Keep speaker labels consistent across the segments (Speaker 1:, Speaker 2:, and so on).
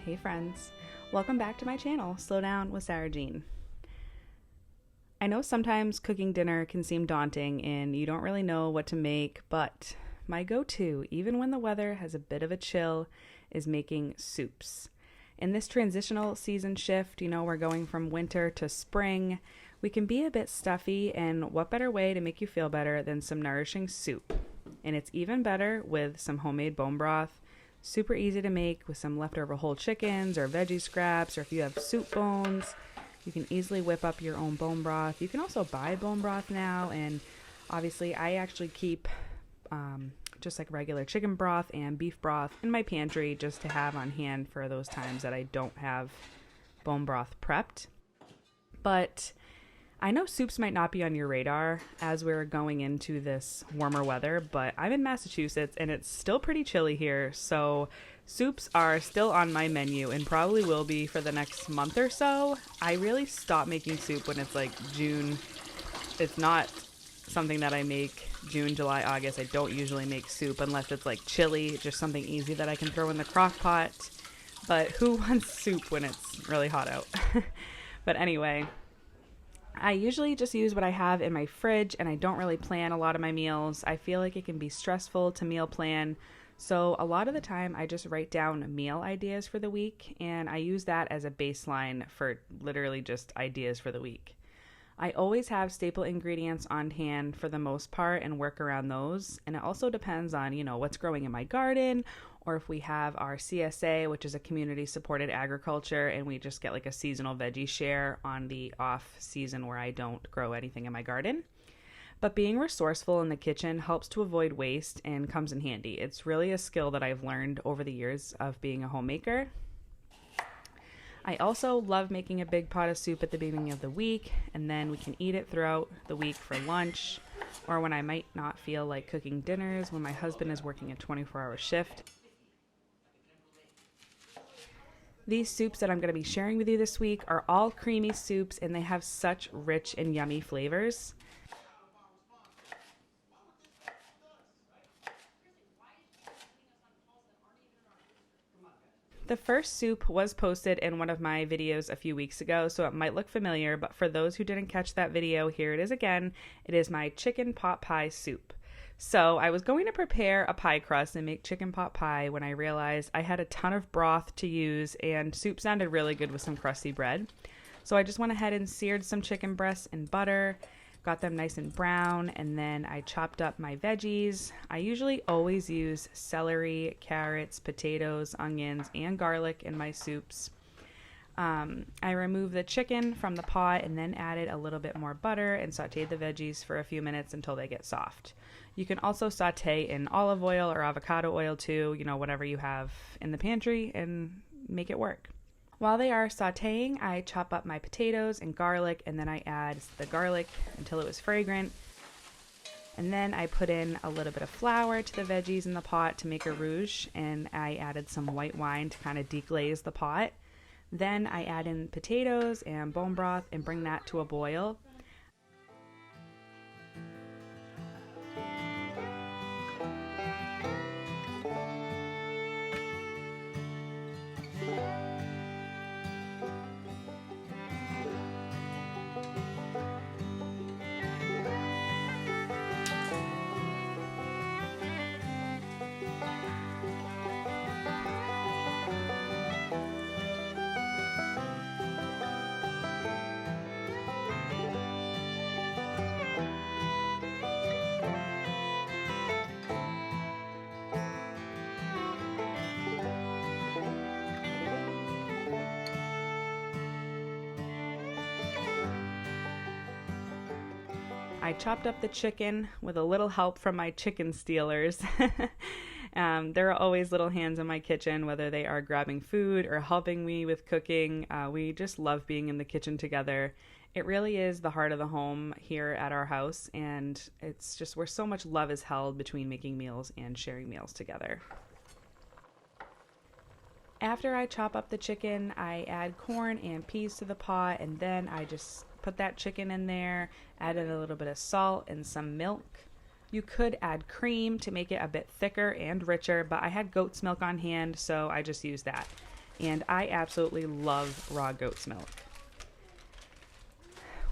Speaker 1: Hey friends, welcome back to my channel, Slow Down with Sarah Jean. I know sometimes cooking dinner can seem daunting and you don't really know what to make, but my go-to, even when the weather has a bit of a chill, is making soups. In this transitional season shift, we're going from winter to spring, we can be a bit stuffy, and what better way to make you feel better than some nourishing soup? And it's even better with some homemade bone broth. Super easy to make with some leftover whole chickens or veggie scraps, or if you have soup bones, you can easily whip up your own bone broth. You can also buy bone broth now, and obviously I actually keep just like regular chicken broth and beef broth in my pantry just to have on hand for those times that I don't have bone broth prepped. But I know soups might not be on your radar as we're going into this warmer weather, but I'm in Massachusetts and it's still pretty chilly here, so soups are still on my menu and probably will be for the next month or so. I really stop making soup when it's like June. It's not something that I make June, July, August. I don't usually make soup unless it's like chili, just something easy that I can throw in the crock pot. But who wants soup when it's really hot out? But anyway, I usually just use what I have in my fridge, and I don't really plan a lot of my meals. I feel like it can be stressful to meal plan, so a lot of the time I just write down meal ideas for the week, and I use that as a baseline for literally just ideas for the week. I always have staple ingredients on hand for the most part and work around those, and it also depends on, what's growing in my garden, or if we have our CSA, which is a community supported agriculture, and we just get like a seasonal veggie share on the off season where I don't grow anything in my garden. But being resourceful in the kitchen helps to avoid waste and comes in handy. It's really a skill that I've learned over the years of being a homemaker. I also love making a big pot of soup at the beginning of the week, and then we can eat it throughout the week for lunch, or when I might not feel like cooking dinners when my husband is working a 24-hour shift. These soups that I'm going to be sharing with you this week are all creamy soups, and they have such rich and yummy flavors. The first soup was posted in one of my videos a few weeks ago, so it might look familiar, but for those who didn't catch that video, here it is again. It is my chicken pot pie soup. So I was going to prepare a pie crust and make chicken pot pie when I realized I had a ton of broth to use and soup sounded really good with some crusty bread. So I just went ahead and seared some chicken breasts in butter, got them nice and brown, and then I chopped up my veggies. I usually always use celery, carrots, potatoes, onions, and garlic in my soups. I removed the chicken from the pot and then added a little bit more butter and sauteed the veggies for a few minutes until they get soft. You can also saute in olive oil or avocado oil too, whatever you have in the pantry, and make it work. While they are sauteing, I chop up my potatoes and garlic, and then I add the garlic until it was fragrant. And then I put in a little bit of flour to the veggies in the pot to make a rouge, and I added some white wine to kind of deglaze the pot. Then I add in potatoes and bone broth and bring that to a boil. I chopped up the chicken with a little help from my chicken stealers. There are always little hands in my kitchen, whether they are grabbing food or helping me with cooking. We just love being in the kitchen together. It really is the heart of the home here at our house, and it's just where so much love is held between making meals and sharing meals together. After I chop up the chicken, I add corn and peas to the pot, and then I just put that chicken in there, added a little bit of salt and some milk. You could add cream to make it a bit thicker and richer, but I had goat's milk on hand, so I just used that. And I absolutely love raw goat's milk.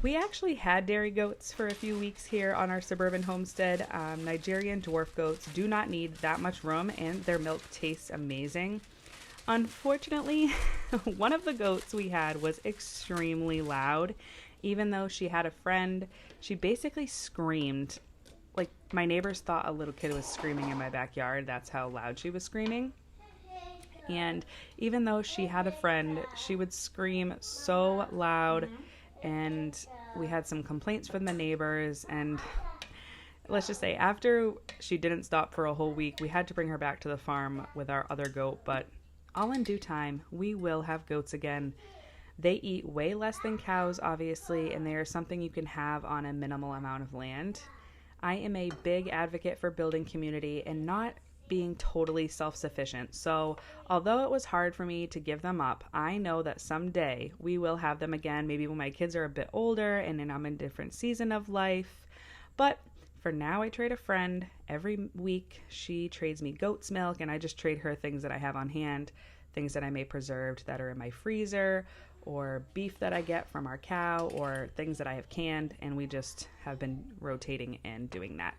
Speaker 1: We actually had dairy goats for a few weeks here on our suburban homestead. Nigerian dwarf goats do not need that much room, and their milk tastes amazing. Unfortunately, one of the goats we had was extremely loud. Even though she had a friend, she basically screamed. Like, my neighbors thought a little kid was screaming in my backyard. That's how loud she was screaming. And even though she had a friend, she would scream so loud. And we had some complaints from the neighbors. And let's just say, after she didn't stop for a whole week, we had to bring her back to the farm with our other goat. But all in due time, we will have goats again. They eat way less than cows, obviously, and they are something you can have on a minimal amount of land. I am a big advocate for building community and not being totally self-sufficient. So although it was hard for me to give them up, I know that someday we will have them again, maybe when my kids are a bit older and then I'm in a different season of life. But for now, I trade a friend. Every week she trades me goat's milk, and I just trade her things that I have on hand, things that I may preserved that are in my freezer, or beef that I get from our cow, or things that I have canned, and we just have been rotating and doing that.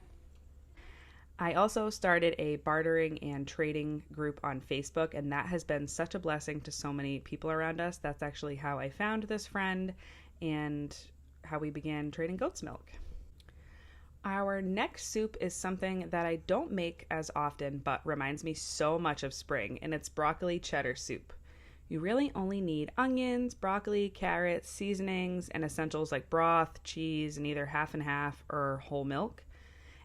Speaker 1: I also started a bartering and trading group on Facebook, and that has been such a blessing to so many people around us. That's actually how I found this friend and how we began trading goat's milk. Our next soup is something that I don't make as often, but reminds me so much of spring, and it's broccoli cheddar soup. You really only need onions, broccoli, carrots, seasonings, and essentials like broth, cheese, and either half and half or whole milk.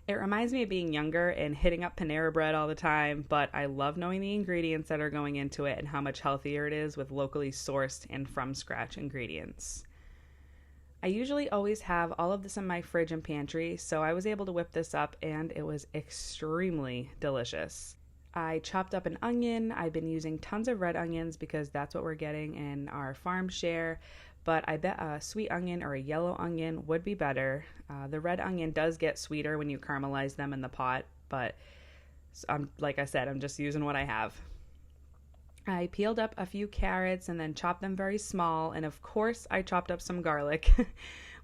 Speaker 1: It reminds me of being younger and hitting up Panera Bread all the time, but I love knowing the ingredients that are going into it and how much healthier it is with locally sourced and from scratch ingredients. I usually always have all of this in my fridge and pantry, so I was able to whip this up and it was extremely delicious. I chopped up an onion. I've been using tons of red onions because that's what we're getting in our farm share, but I bet a sweet onion or a yellow onion would be better. The red onion does get sweeter when you caramelize them in the pot, but like I said, I'm just using what I have. I peeled up a few carrots and then chopped them very small, and of course I chopped up some garlic.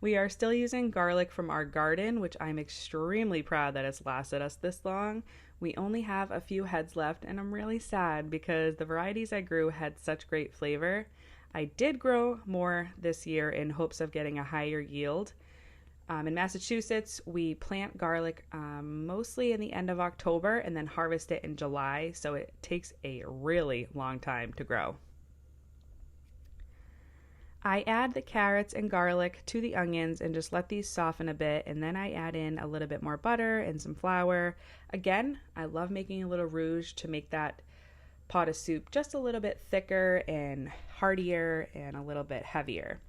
Speaker 1: We are still using garlic from our garden, which I'm extremely proud that it's lasted us this long. We only have a few heads left, and I'm really sad because the varieties I grew had such great flavor. I did grow more this year in hopes of getting a higher yield. In Massachusetts, we plant garlic mostly in the end of October and then harvest it in July, so it takes a really long time to grow. I add the carrots and garlic to the onions and just let these soften a bit, and then I add in a little bit more butter and some flour. Again, I love making a little rouge to make that pot of soup just a little bit thicker and heartier and a little bit heavier.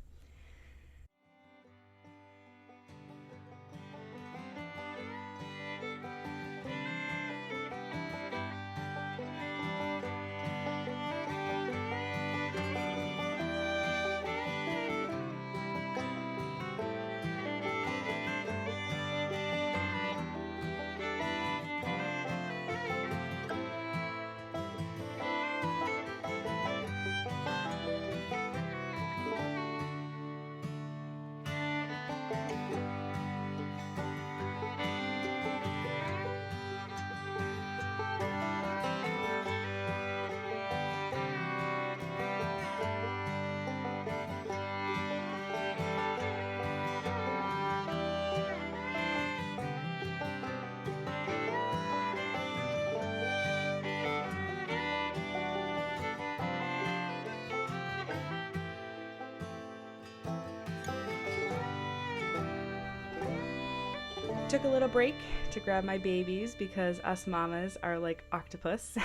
Speaker 1: Took a little break to grab my babies because us mamas are like octopus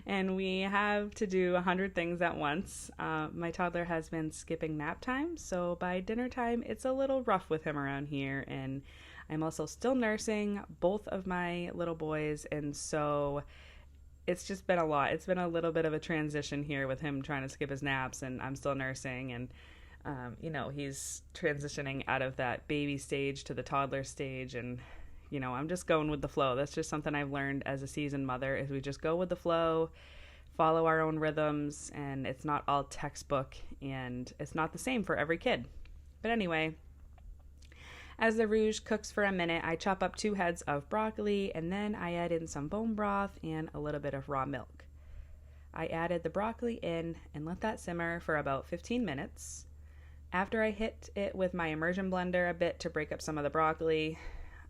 Speaker 1: and we have to do 100 things at once. My toddler has been skipping nap time, so by dinner time it's a little rough with him around here, and I'm also still nursing both of my little boys, and so it's just been a lot. It's been a little bit of a transition here with him trying to skip his naps, and I'm still nursing, and he's transitioning out of that baby stage to the toddler stage, and I'm just going with the flow. That's just something I've learned as a seasoned mother is we just go with the flow, follow our own rhythms, and it's not all textbook, and it's not the same for every kid. But anyway, as the rouge cooks for a minute, I chop up 2 heads of broccoli, and then I add in some bone broth and a little bit of raw milk. I added the broccoli in and let that simmer for about 15 minutes. After I hit it with my immersion blender a bit to break up some of the broccoli,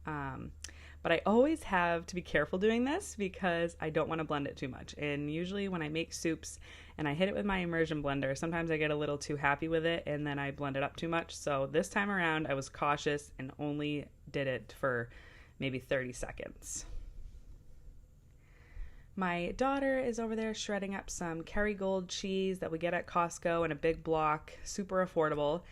Speaker 1: but I always have to be careful doing this because I don't want to blend it too much. And usually when I make soups and I hit it with my immersion blender, sometimes I get a little too happy with it and then I blend it up too much. So this time around I was cautious and only did it for maybe 30 seconds. My daughter is over there shredding up some Kerrygold cheese that we get at Costco in a big block, super affordable.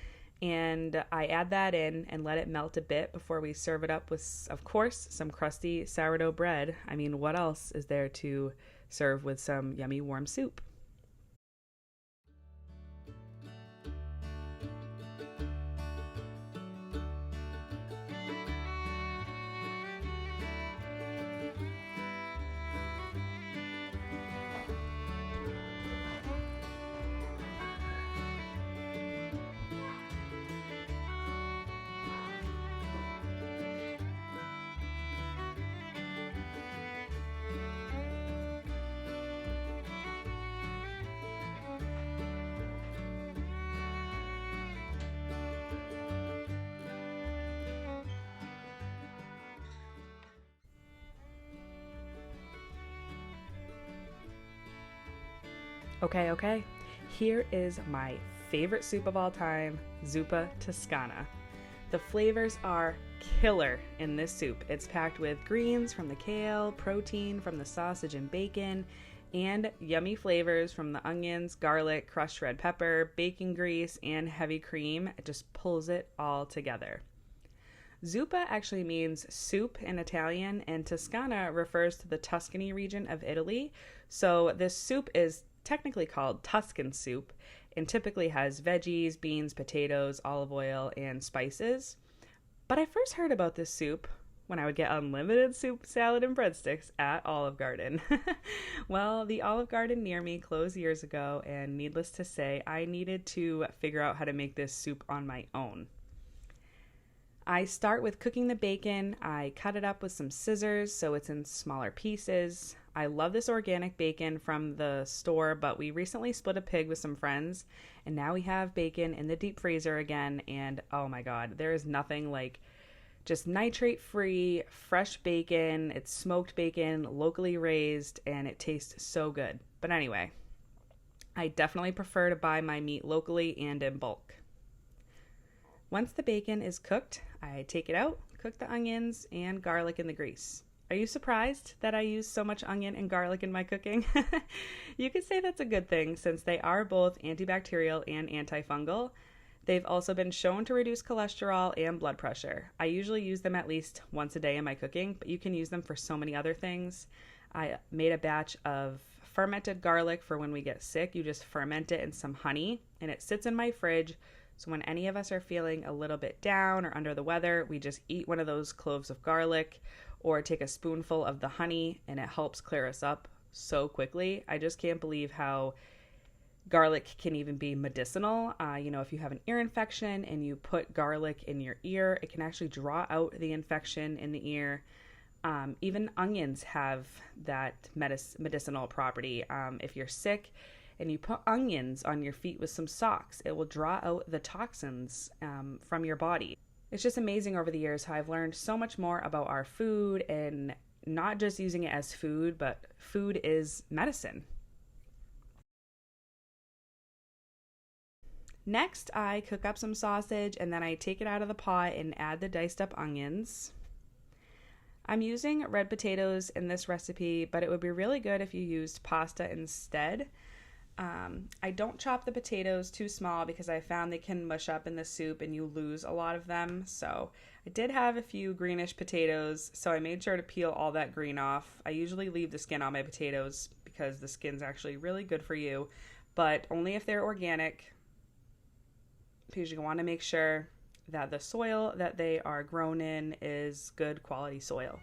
Speaker 1: And I add that in and let it melt a bit before we serve it up with, of course, some crusty sourdough bread. I mean, what else is there to serve with some yummy warm soup? Okay. Here is my favorite soup of all time, Zuppa Tuscana. The flavors are killer in this soup. It's packed with greens from the kale, protein from the sausage and bacon, and yummy flavors from the onions, garlic, crushed red pepper, bacon grease, and heavy cream. It just pulls it all together. Zuppa actually means soup in Italian, and Toscana refers to the Tuscany region of Italy. So this soup is technically called Tuscan soup and typically has veggies, beans, potatoes, olive oil, and spices. But I first heard about this soup when I would get unlimited soup, salad, and breadsticks at Olive Garden. Well, the Olive Garden near me closed years ago, and needless to say, I needed to figure out how to make this soup on my own. I start with cooking the bacon. I cut it up with some scissors so it's in smaller pieces. I love this organic bacon from the store, but we recently split a pig with some friends, and now we have bacon in the deep freezer again, and oh my god, there is nothing like just nitrate-free, fresh bacon. It's smoked bacon, locally raised, and it tastes so good. But anyway, I definitely prefer to buy my meat locally and in bulk. Once the bacon is cooked, I take it out, cook the onions and garlic in the grease. Are you surprised that I use so much onion and garlic in my cooking? You could say that's a good thing since they are both antibacterial and antifungal. They've also been shown to reduce cholesterol and blood pressure. I usually use them at least once a day in my cooking, but you can use them for so many other things. I made a batch of fermented garlic for when we get sick. You just ferment it in some honey, and it sits in my fridge. So when any of us are feeling a little bit down or under the weather, we just eat one of those cloves of garlic or take a spoonful of the honey, and it helps clear us up so quickly. I just can't believe how garlic can even be medicinal. If you have an ear infection and you put garlic in your ear, it can actually draw out the infection in the ear. Even onions have that medicinal property. If you're sick and you put onions on your feet with some socks, it will draw out the toxins from your body. It's just amazing over the years how I've learned so much more about our food and not just using it as food, but food is medicine. Next, I cook up some sausage and then I take it out of the pot and add the diced up onions. I'm using red potatoes in this recipe, but it would be really good if you used pasta instead. I don't chop the potatoes too small because I found they can mush up in the soup and you lose a lot of them. So I did have a few greenish potatoes, so I made sure to peel all that green off. I usually leave the skin on my potatoes because the skin's actually really good for you, but only if they're organic, because you want to make sure that the soil that they are grown in is good quality soil.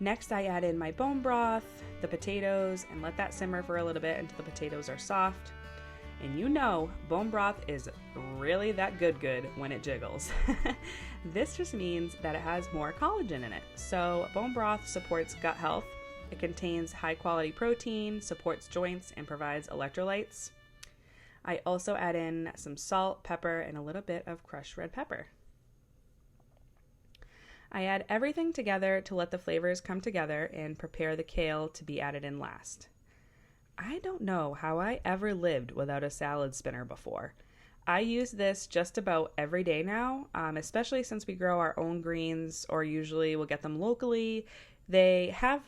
Speaker 1: Next, I add in my bone broth, the potatoes, and let that simmer for a little bit until the potatoes are soft. And you know, bone broth is really that good when it jiggles. This just means that it has more collagen in it. So bone broth supports gut health. It contains high quality protein, supports joints, and provides electrolytes. I also add in some salt, pepper, and a little bit of crushed red pepper. I add everything together to let the flavors come together and prepare the kale to be added in last. I don't know how I ever lived without a salad spinner before. I use this just about every day now, especially since we grow our own greens, or usually we'll get them locally. They have,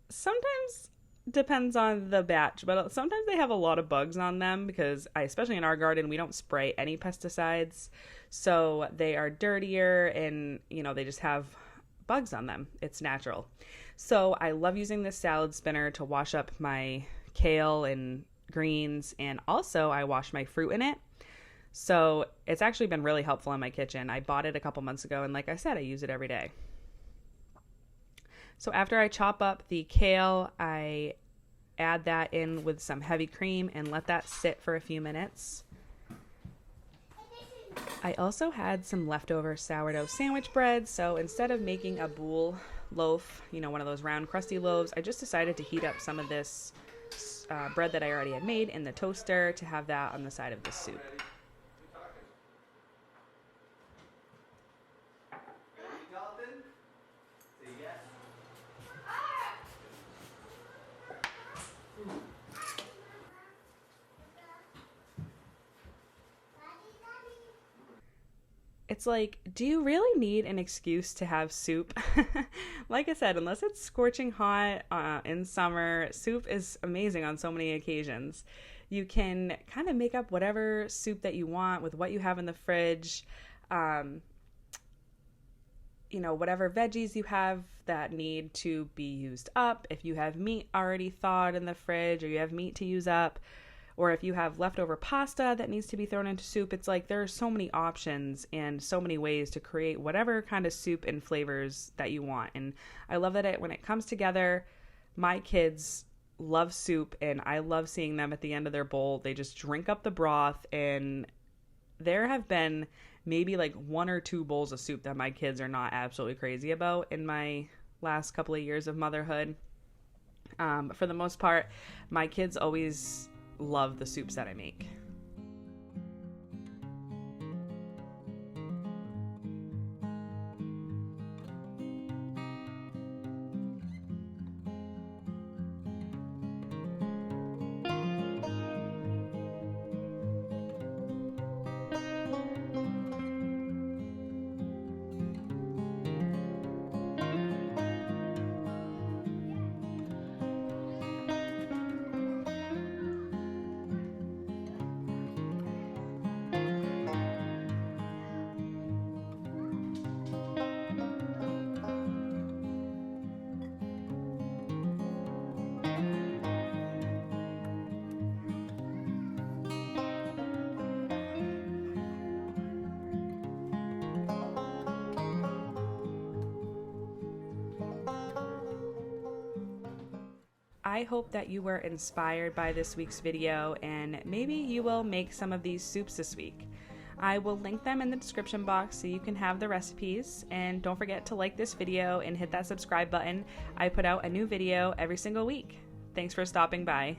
Speaker 1: sometimes depends on the batch, but sometimes they have a lot of bugs on them because especially in our garden, we don't spray any pesticides. So they are dirtier and, they just have bugs on them. It's natural. So I love using this salad spinner to wash up my kale and greens, and also I wash my fruit in it. So it's actually been really helpful in my kitchen. I bought it a couple months ago, and like I said, I use it every day. So after I chop up the kale, I add that in with some heavy cream and let that sit for a few minutes. I also had some leftover sourdough sandwich bread, so instead of making a boule loaf, one of those round crusty loaves, I just decided to heat up some of this bread that I already had made in the toaster to have that on the side of the soup. It's like, do you really need an excuse to have soup? Like I said, unless it's scorching hot in summer, soup is amazing on so many occasions. You can kind of make up whatever soup that you want with what you have in the fridge. Whatever veggies you have that need to be used up. If you have meat already thawed in the fridge, or you have meat to use up, or if you have leftover pasta that needs to be thrown into soup, it's like there are so many options and so many ways to create whatever kind of soup and flavors that you want. And I love that when it comes together, my kids love soup, and I love seeing them at the end of their bowl. They just drink up the broth, and there have been maybe like 1 or 2 bowls of soup that my kids are not absolutely crazy about in my last couple of years of motherhood. For the most part, my kids always love the soups that I make. I hope that you were inspired by this week's video and maybe you will make some of these soups this week. I will link them in the description box so you can have the recipes, and don't forget to like this video and hit that subscribe button. I put out a new video every single week. Thanks for stopping by.